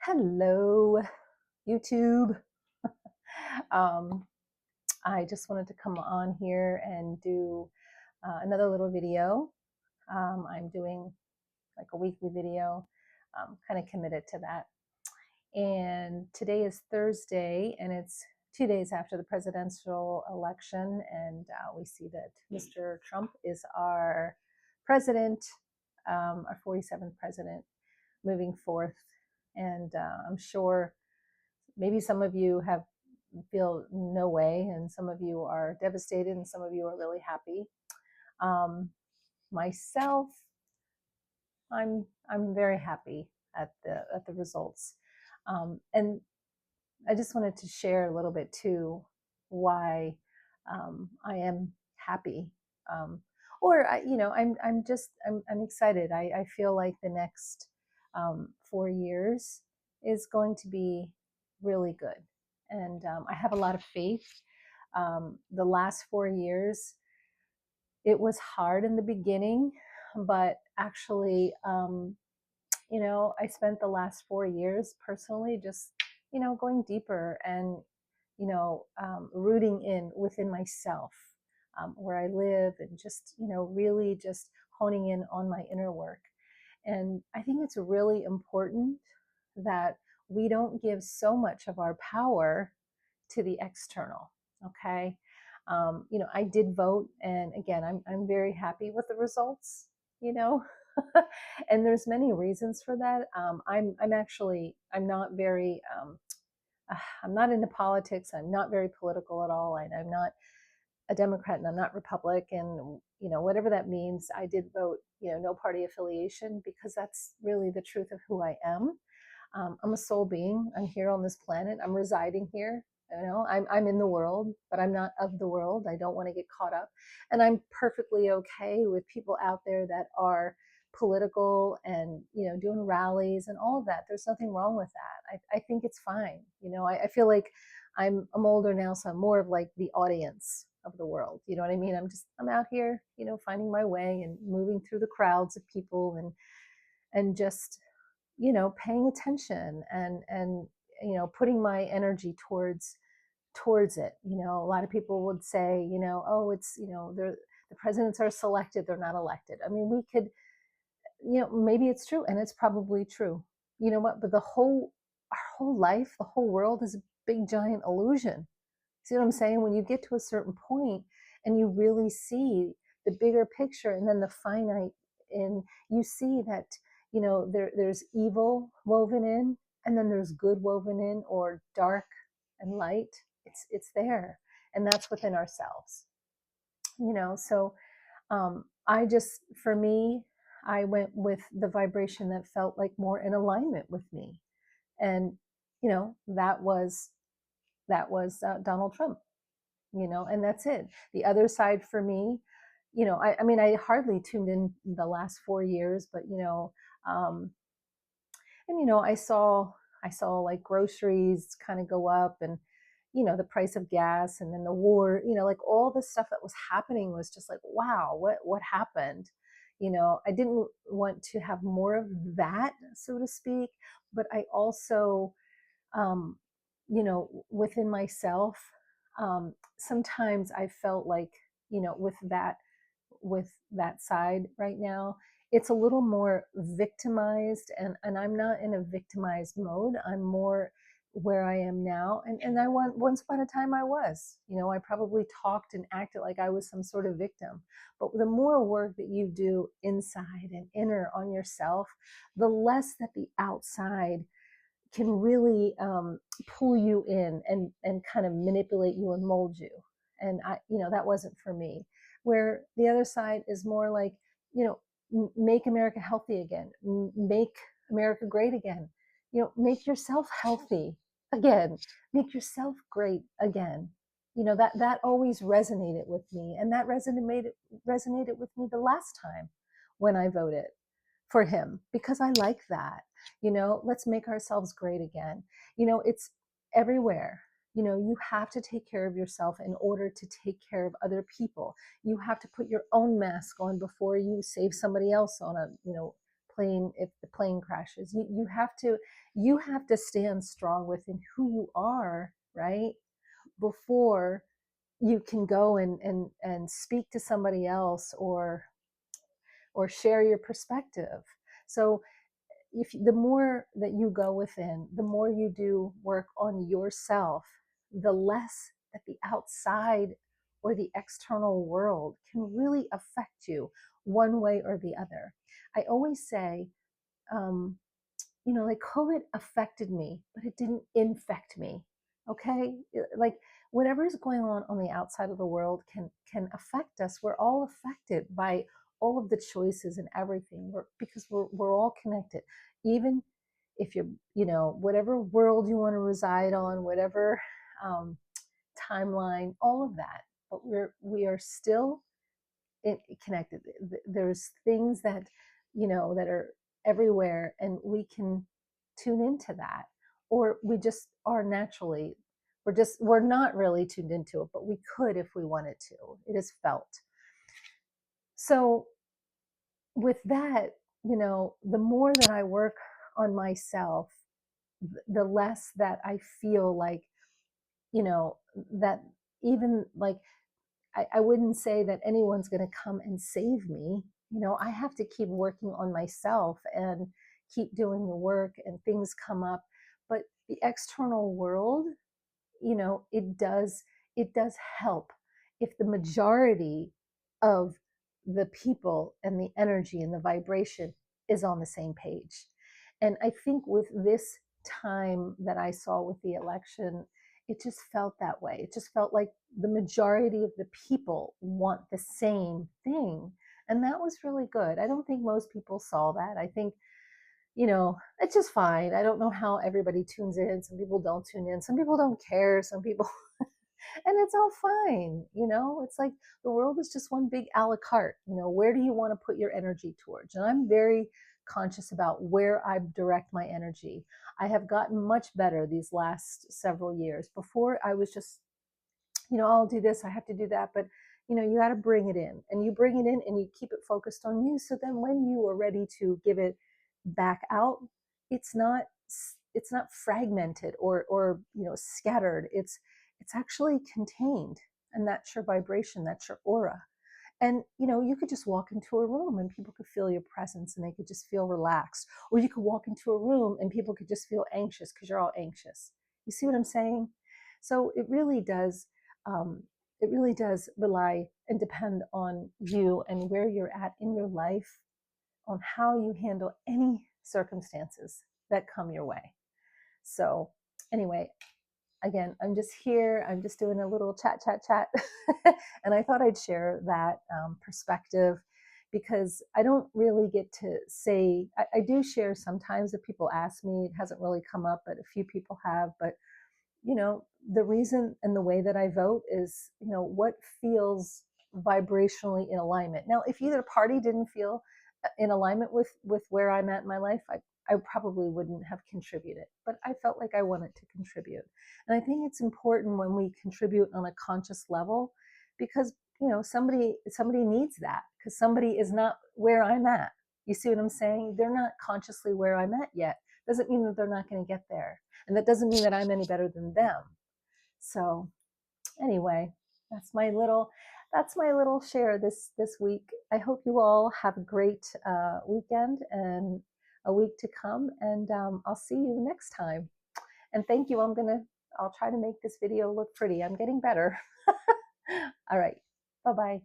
Hello, YouTube. um, I just wanted to come on here and do another little video. I'm doing like a weekly video, kind of committed to that. And today is Thursday, and it's 2 days after the presidential election. And we see that Mr. Trump is our president, our 47th president, moving forth. And I'm sure maybe some of you have feel no way, and some of you are devastated, and some of you are really happy. Myself, I'm very happy at the results, and I just wanted to share a little bit too why I am happy, or I'm excited. I feel like the next 4 years is going to be really good, and I have a lot of faith. The last 4 years, it was hard in the beginning, but actually, I spent the last 4 years personally just, going deeper and, rooting in within myself, where I live, and just, really just honing in on my inner work. And I think it's really important that we don't give so much of our power to the external. Okay. I did vote, and again, I'm very happy with the results, you know, and there's many reasons for that. I'm not very, I'm not into politics. I'm not very political at all. I'm not a Democrat, and I'm not Republican, whatever that means. I did vote, no party affiliation, because that's really the truth of who I am. I'm a soul being. I'm here on this planet. I'm residing here. I'm in the world, but I'm not of the world. I don't want to get caught up. And I'm perfectly okay with people out there that are political and, doing rallies and all of that. There's nothing wrong with that. I think it's fine. I feel like I'm older now, so I'm more of like the audience of the world. You know what I mean? I'm out here, finding my way and moving through the crowds of people, and just, paying attention, and putting my energy towards it. A lot of people would say, oh, it's, the presidents are selected, they're not elected. I mean, we could, maybe it's true, and it's probably true. You know what? But our whole life, the whole world is a big giant illusion. See what I'm saying? When you get to a certain point and you really see the bigger picture and then the finite, and you see that, there's evil woven in, and then there's good woven in, or dark and light. It's there, and that's within ourselves. So I just, for me, I went with the vibration that felt like more in alignment with me, and that was Donald Trump. And that's it. The other side for me, I mean, I hardly tuned in the last 4 years, but um, and I saw like groceries kind of go up, and the price of gas, and then the war, like all the stuff that was happening was just like, wow, what happened? I didn't want to have more of that, so to speak, but I also, um, within myself, sometimes I felt like, with that side right now, it's a little more victimized, and I'm not in a victimized mode. I'm more where I am now. And I want, once upon a time I was, I probably talked and acted like I was some sort of victim. But the more work that you do inside and inner on yourself, the less that the outside can really pull you in, and kind of manipulate you and mold you. And that wasn't for me. Where the other side is more like, make America healthy again, make America great again, make yourself healthy again, make yourself great again. That always resonated with me, and that resonated with me the last time when I voted for him, because I like that. Let's make ourselves great again. It's everywhere. You have to take care of yourself in order to take care of other people. You have to put your own mask on before you save somebody else on a the plane crashes. You have to stand strong within who you are, right? Before you can go and speak to somebody else or share your perspective. So if the more that you go within, the more you do work on yourself, the less that the outside or the external world can really affect you one way or the other. I always say, um, like COVID affected me, but it didn't infect me. Okay, like whatever is going on the outside of the world can affect us. We're all affected by all of the choices and everything. Because we're all connected. Even if you're, whatever world you want to reside on, whatever um, timeline, all of that. But we are still connected. There's things that that are everywhere, and we can tune into that, or we just are naturally. We're not really tuned into it, but we could if we wanted to. It is felt. So with that, the more that I work on myself, the less that I feel like, that even like I wouldn't say that anyone's going to come and save me. I have to keep working on myself and keep doing the work, and things come up. But the external world, it does help if the majority of the people and the energy and the vibration is on the same page. And I think with this time that I saw with the election, it just felt that way. It just felt like the majority of the people want the same thing. And that was really good. I don't think most people saw that. I think, it's just fine. I don't know how everybody tunes in. Some people don't tune in. Some people don't care. Some people, and it's all fine. It's like the world is just one big a la carte. Where do you want to put your energy towards? And I'm very conscious about where I direct my energy. I have gotten much better these last several years. Before, I was just, I'll do this, I have to do that. But, you got to bring it in, and you bring it in and you keep it focused on you. So then when you are ready to give it back out, it's not, it's not fragmented or scattered. It's actually contained. And that's your vibration, that's your aura. And you could just walk into a room and people could feel your presence and they could just feel relaxed. Or you could walk into a room and people could just feel anxious because you're all anxious. You see what I'm saying? So um, it really does rely and depend on you and where you're at in your life, on how you handle any circumstances that come your way. So anyway, again, I'm just here. I'm just doing a little chat. And I thought I'd share that perspective, because I don't really get to say, I do share sometimes if people ask me. It hasn't really come up, but a few people have. But, the reason and the way that I vote is, what feels vibrationally in alignment. Now, if either party didn't feel in alignment with where I'm at in my life, I probably wouldn't have contributed, but I felt like I wanted to contribute. And I think it's important when we contribute on a conscious level, because somebody needs that, because somebody is not where I'm at. You see what I'm saying? They're not consciously where I'm at yet. Doesn't mean that they're not going to get there, and that doesn't mean that I'm any better than them. So anyway, that's my little share this week. I hope you all have a great weekend and a week to come, and I'll see you next time. And thank you. I'll try to make this video look pretty. I'm getting better. All right. Bye bye.